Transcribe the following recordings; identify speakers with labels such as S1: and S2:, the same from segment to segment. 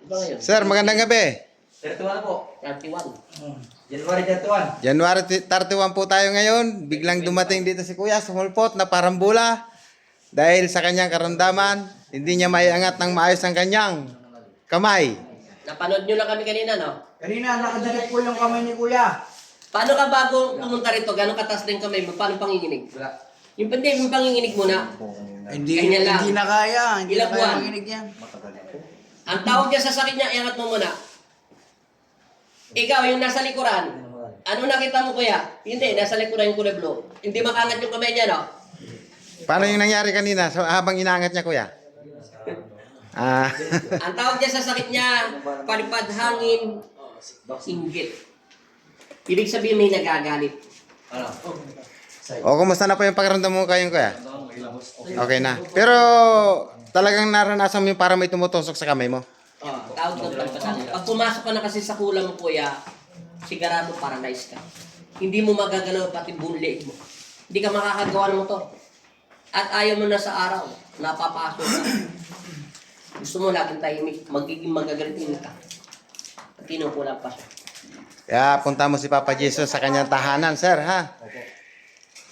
S1: Iba ngayon.
S2: Sir, magandang gabi.
S3: 31 po.
S1: 31.
S3: January 31.
S2: January 31 po tayo ngayon. Biglang dumating dito si Kuya, sumulpot na parambula. Dahil sa kanyang karamdaman, hindi niya maiangat ng maayos ang kanyang kamay.
S1: Napanood nyo lang kami kanina, no?
S3: Kanina, nakadikit po yung kamay ni Kuya.
S1: Paano ka bago pumunta rito? Gano'ng katas din kamay mo? Paano panginginig?
S3: Wala.
S1: Yung panginginig muna.
S4: Hindi,
S1: Ganyan lang.
S4: hindi na kaya. Hindi
S1: Ilang
S4: na kaya
S1: buwan?
S4: manginig yan.
S1: Ang tawag niya sa sakit niya, iangat mo muna. Ikaw, yung nasa likuran. Ano nakita mo, kuya? Hindi, nasa likuran yung kulay blue. Hindi makangat yung kamay niya, no?
S2: Paano yung nangyari kanina habang inaangat niya, Kuya? Ah,
S1: Ang tawag niya sa sakit niya, palipad hangin, inggit. Ibig sabihin may nagagalit.
S3: Ano?
S2: o kumusta na po yung pakiramdam mo kayong Kuya? Okay na. Pero talagang naranasan mo yung para may tumutusok sa kamay mo?
S1: Oh, tawag ng palipad. Pag pumasok ka na kasi sa kulang mo, kuya, sigurado paralyzed ka. Hindi mo magagalaw pati buong leeg mo. Hindi ka makakagawa ng motor. At ayaw mo na sa araw, napapasok ka. Gusto mo laging tahimik, magiging magagalitin ka. At kinukulang pa siya.
S2: Kaya punta mo si Papa Jesus sa kanyang tahanan, sir, ha?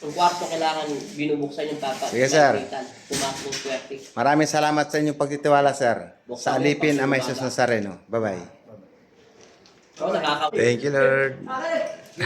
S1: Yung kwarto kailangan binubuksan yung papa.
S2: Sige, sir.
S1: Pumasok yung swerte.
S2: Maraming salamat sa inyong pagtitiwala, sir. Sa alipin, Amay Jesus Nazareno. Bye-bye.
S1: So, nakaka-
S2: Thank you, Lord.